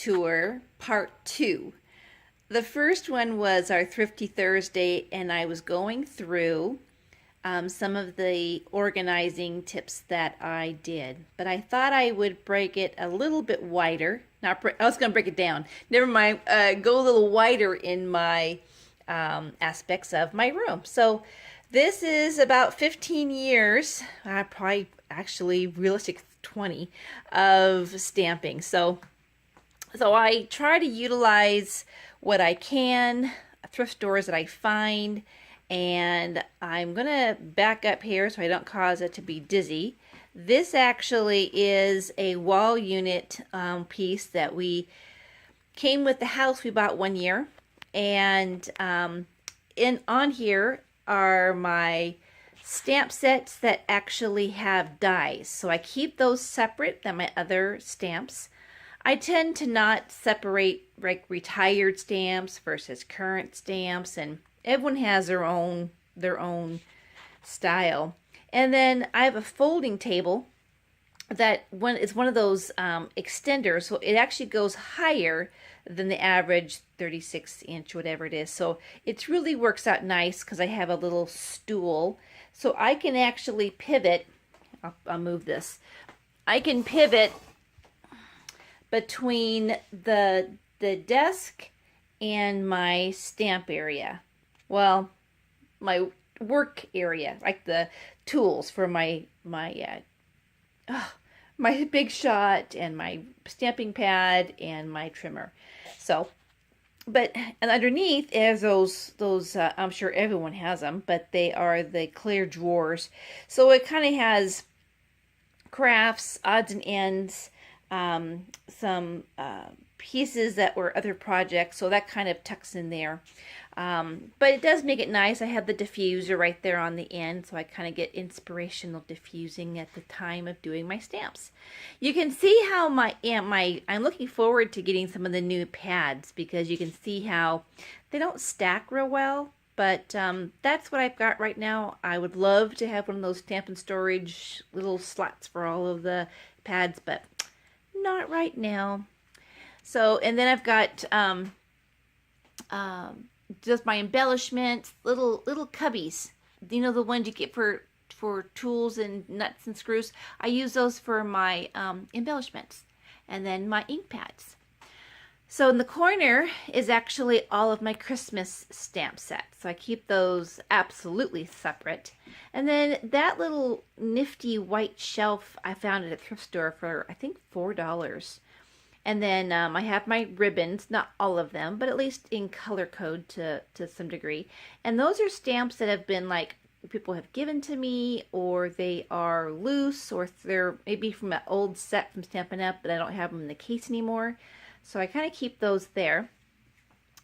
tour part 2. The first one was our Thrifty Thursday, and I was going through some of the organizing tips that I did. But I thought I would break it a little bit wider. I was going to break it down. Never mind. Go a little wider in my aspects of my room. So this is about 15 years, probably actually realistic 20 of stamping. So I try to utilize what I can, thrift stores that I find, and I'm gonna back up here so I don't cause it to be dizzy. This actually is a wall unit piece that we came with the house we bought one year, and on here are my stamp sets that actually have dies. So I keep those separate than my other stamps. I tend to not separate like retired stamps versus current stamps, and everyone has their own style. And then I have a folding table that is one of those extenders, so it actually goes higher than the average 36-inch, whatever it is. So it really works out nice because I have a little stool, so I can actually pivot. I'll move this. I can pivot between the desk and my stamp area. Well, my work area, like the tools for my big shot and my stamping pad and my trimmer. So, and underneath is those I'm sure everyone has them, but they are the clear drawers. So it kind of has crafts, odds and ends, some pieces that were other projects, so that kind of tucks in there. But it does make it nice. I have the diffuser right there on the end, so I kind of get inspirational diffusing at the time of doing my stamps. You can see how I'm looking forward to getting some of the new pads, because you can see how they don't stack real well, but that's what I've got right now. I would love to have one of those stamp and storage little slots for all of the pads, but not right now. So, and then I've got just my embellishments, little cubbies. You know, the ones you get for tools and nuts and screws. I use those for my embellishments, and then my ink pads. So in the corner is actually all of my Christmas stamp sets. So I keep those absolutely separate. And then that little nifty white shelf, I found at a thrift store for, I think, $4. And then I have my ribbons, not all of them, but at least in color code to some degree. And those are stamps that have been like, people have given to me, or they are loose, or they're maybe from an old set from Stampin' Up, but I don't have them in the case anymore. So I kind of keep those there.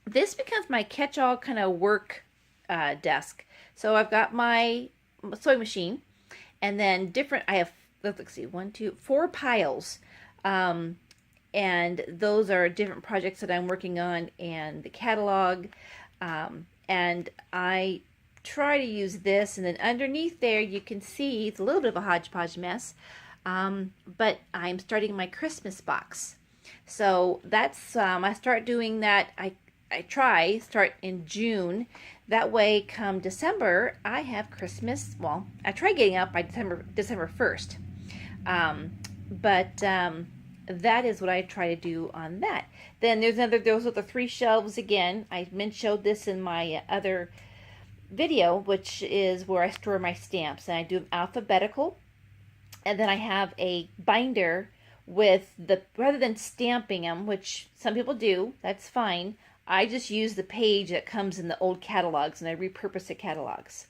This becomes my catch-all kind of work desk. So I've got my sewing machine, and then I have, let's see, 4 piles. And those are different projects that I'm working on, and the catalog. And I try to use this, and then underneath there you can see it's a little bit of a hodgepodge mess, but I'm starting my Christmas box. So that's I start doing that. I start in June. That way, come December, I have Christmas. Well, I try getting up by December 1st. That is what I try to do on that. Then those are the 3 shelves again. I showed this in my other video, which is where I store my stamps, and I do them alphabetical. And then I have a binder with rather than stamping them, which some people do, that's fine. I just use the page that comes in the old catalogs, and I repurpose the catalogs.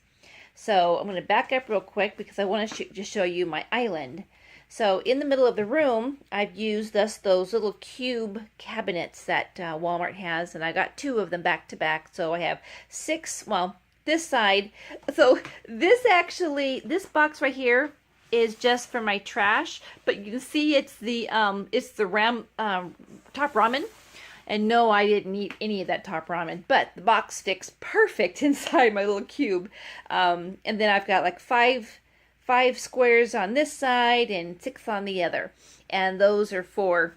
So I'm going to back up real quick because I want to just show you my island. So in the middle of the room, I've used those little cube cabinets that Walmart has, and I got 2 of them back to back. So I have 6, well, this side. So this box right here is just for my trash, but you can see it's the top ramen. And no, I didn't eat any of that top ramen, but the box fits perfect inside my little cube. And then I've got like five squares on this side and 6 on the other. And those are for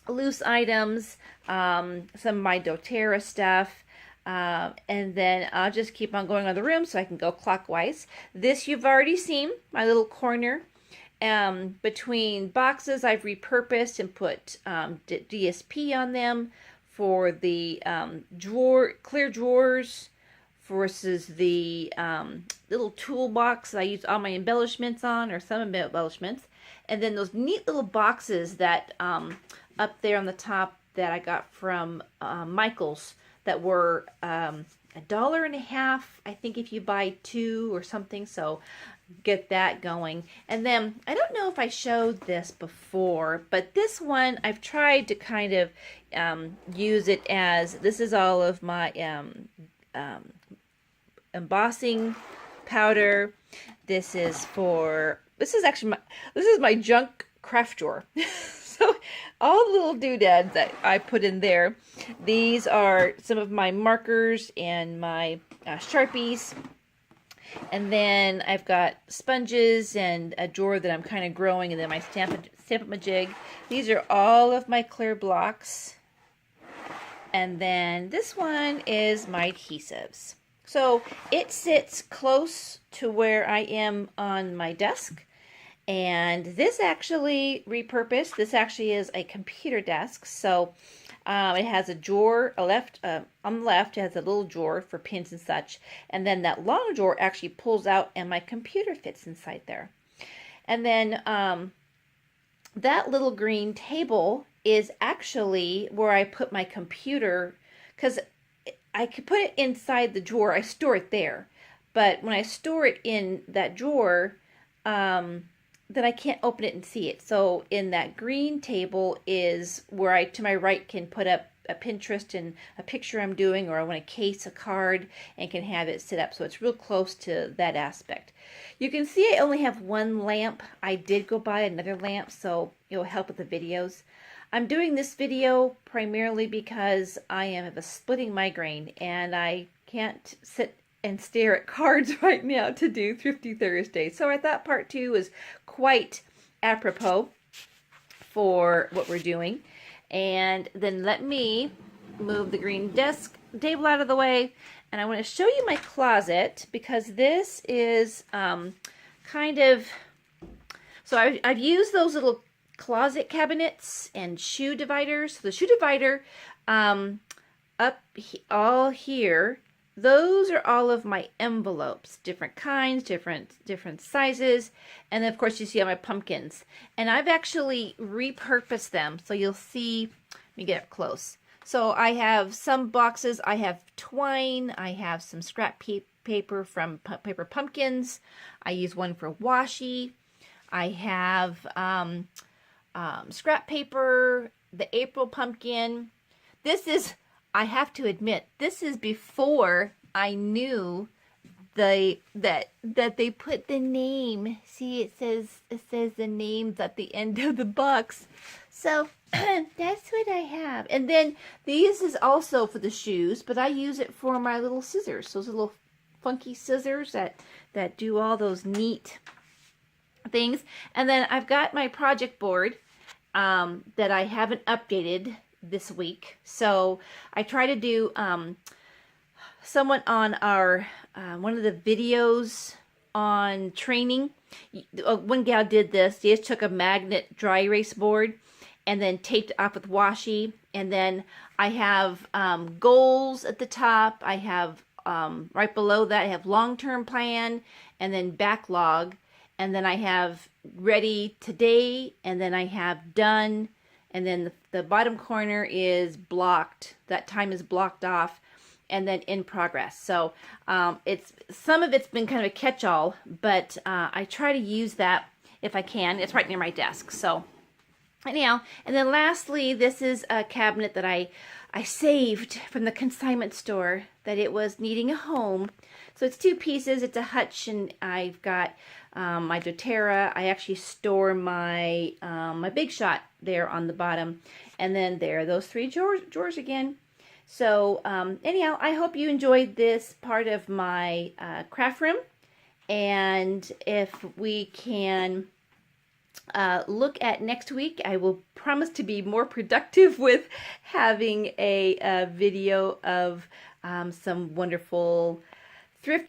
loose items, some of my doTERRA stuff, and then I'll just keep on going on the room so I can go clockwise. This you've already seen, my little corner. Between boxes I've repurposed and put DSP on them for the clear drawers versus the little toolbox that I use all my embellishments on, or some embellishments. And then those neat little boxes that up there on the top that I got from Michael's that were $1.50, I think, if you buy 2 or something. So get that going. And then I don't know if I showed this before, but this one I've tried to kind of use it as, this is all of my embossing powder. This is my junk craft drawer. So all the little doodads that I put in there. These are some of my markers and my Sharpies. And then I've got sponges and a drawer that I'm kind of growing, and then my Stamp-A-Majig. These are all of my clear blocks. And then this one is my adhesives. So it sits close to where I am on my desk. And this actually repurposed. This actually is a computer desk. So it has a drawer on the left. It has a little drawer for pins and such. And then that long drawer actually pulls out and my computer fits inside there. And then that little green table is actually where I put my computer, because I could put it inside the drawer. I store it there. But when I store it in that drawer, then I can't open it and see it. So in that green table is where I, to my right, can put up a Pinterest and a picture I'm doing, or I want to case a card and can have it sit up. So it's real close to that aspect. You can see I only have one lamp. I did go buy another lamp, so it'll help with the videos. I'm doing this video primarily because I have a splitting migraine and I can't sit and stare at cards right now to do Thrifty Thursday. So I thought part 2 was quite apropos for what we're doing. And then let me move the green desk table out of the way. And I want to show you my closet, because this is kind of, so I've used those little closet cabinets and shoe dividers. So the shoe divider all here, those are all of my envelopes, different kinds, different sizes. And then of course you see all my pumpkins. And I've actually repurposed them. So you'll see, let me get up close. So I have some boxes, I have twine, I have some scrap paper from Paper Pumpkins. I use one for washi. I have scrap paper, the April pumpkin. This is, I have to admit, this is before I knew that they put the name. See, it says the names at the end of the box. So that's what I have. And then these is also for the shoes, but I use it for my little scissors. Those little funky scissors that do all those neat things. And then I've got my project board that I haven't updated this week. So I try to do someone on our one of the videos on training. One gal did this. They just took a magnet dry erase board and then taped it off with washi. And then I have goals at the top. I have right below that I have long-term plan, and then backlog, and then I have ready today, and then I have done. And then the bottom corner is blocked. That time is blocked off. And then in progress. So it's, some of it's been kind of a catch-all, but I try to use that if I can. It's right near my desk. So anyhow, and then lastly, this is a cabinet that I saved from the consignment store, that it was needing a home. So it's 2 pieces. It's a hutch, and I've got my doTERRA. I actually store my my Big Shot there on the bottom, and then there are those 3 drawers again. So anyhow, I hope you enjoyed this part of my craft room, and if we can look at next week. I will promise to be more productive with having a video of some wonderful thrift